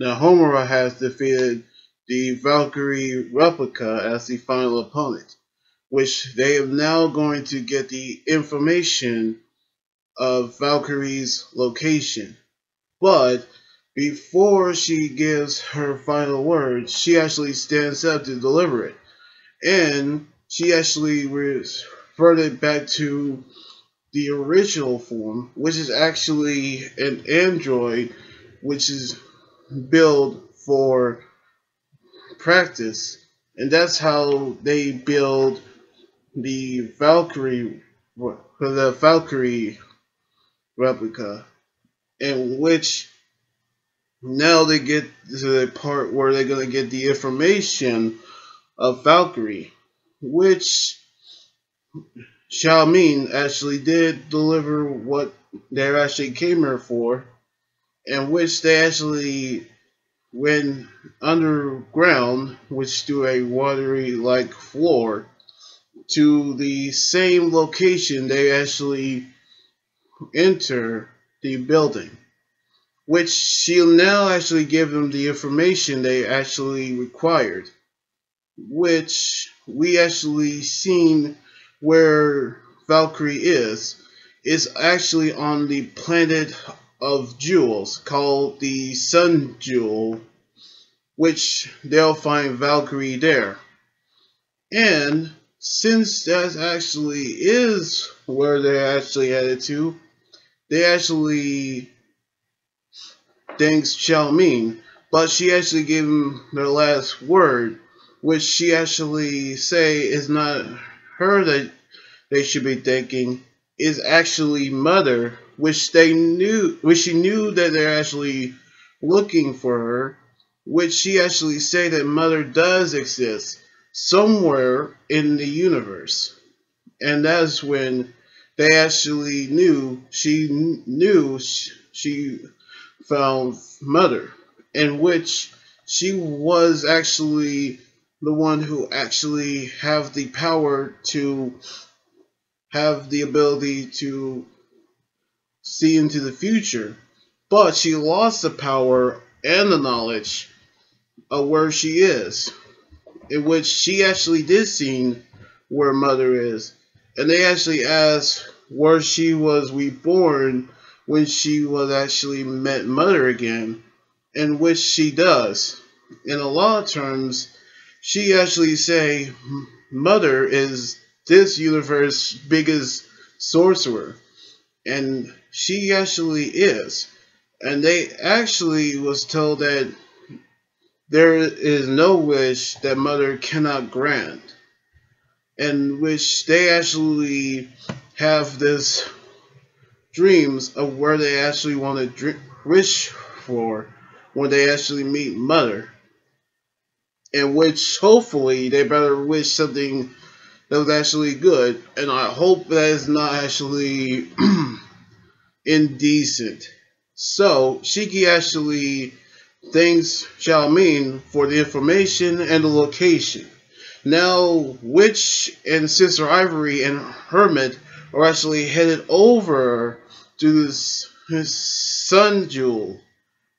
Now Homura has defeated the Valkyrie replica as the final opponent, which they are now going to get the information of Valkyrie's location. But before she gives her final word, she actually stands up to deliver it. And she actually reverted back to the original form, which is actually an android, which is built for practice. And that's how they build the Valkyrie replica, in which now they get to the part where they're going to get the information of Valkyrie, which Xiaoming actually did deliver what they actually came here for, in which they actually went underground, which to a watery like floor, to the same location they actually enter the building, which she'll now actually give them the information they actually required, which we actually seen where Valkyrie is actually on the planet of jewels called the Sun Jewel, which they'll find Valkyrie there. And since that actually is where they're actually headed to, they actually thanks Xiaoming, but she actually gave him their last word, which she actually say is not her that they should be thanking, is actually Mother, which she knew that they're actually looking for her, which she actually say that Mother does exist somewhere in the universe. And that's when they actually knew she found Mother, in which she was actually the one who actually have the power to have the ability to see into the future, but she lost the power and the knowledge of where she is, in which she actually did see where Mother is, and they actually asked where she was reborn when she was actually met Mother again, in which she does. In a lot of terms, she actually say Mother is this universe's biggest sorcerer, and she actually is. And they actually was told that there is no wish that Mother cannot grant, in which they actually have this dreams of where they actually want to wish for when they actually meet Mother, in which hopefully they better wish something that was actually good, and I hope that is not actually indecent. So Shiki actually thanks Xiaoming for the information and the location. Now Witch and Sister Ivory and Hermit are actually headed over to this Sun Jewel,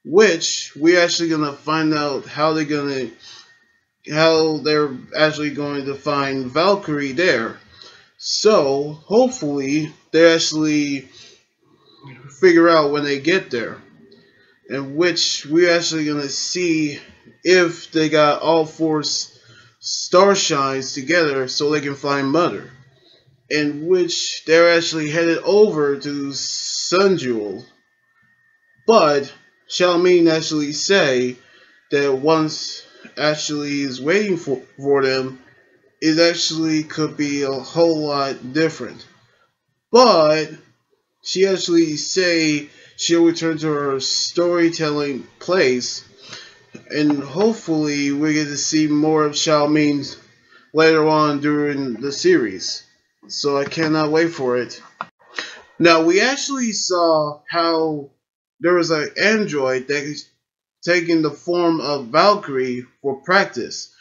which we're actually gonna find out how they're actually going to find Valkyrie there. So hopefully they actually figure out when they get there, in which we're actually gonna see if they got all four starshines together so they can find Mother, in which they're actually headed over to Sun Jewel. But Xiaoming actually say that once actually is waiting for them, it actually could be a whole lot different. But she actually say she'll return to her storytelling place, and hopefully we get to see more of Xiaoming later on during the series. So I cannot wait for it. Now we actually saw how there was an android that is taking the form of Valkyrie for practice.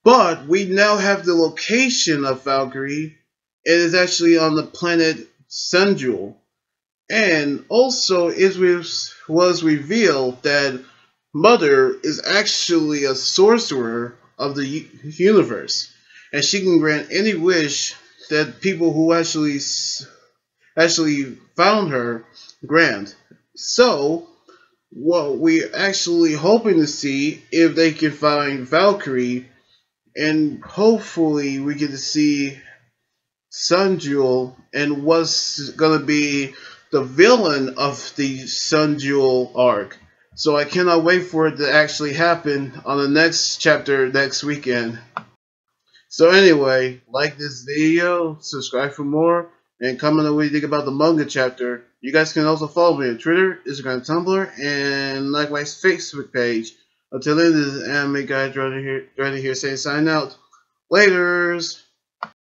But we now have the location of Valkyrie. It is actually on the planet Sunjewel. And also it was revealed that mother is actually a sorcerer of the universe, and she can grant any wish that people who actually found her grant. So, what we're actually hoping to see if they can find Valkyrie, and hopefully we get to see Sun Jewel and what's gonna be the villain of the Sun Jewel arc. So I cannot wait for it to actually happen on the next chapter next weekend. So anyway, like this video, subscribe for more, and comment on what you think about the manga chapter. You guys can also follow me on Twitter, Instagram, Tumblr, and likewise Facebook page. Until then, this is Anime Guy right here saying sign out. Laters!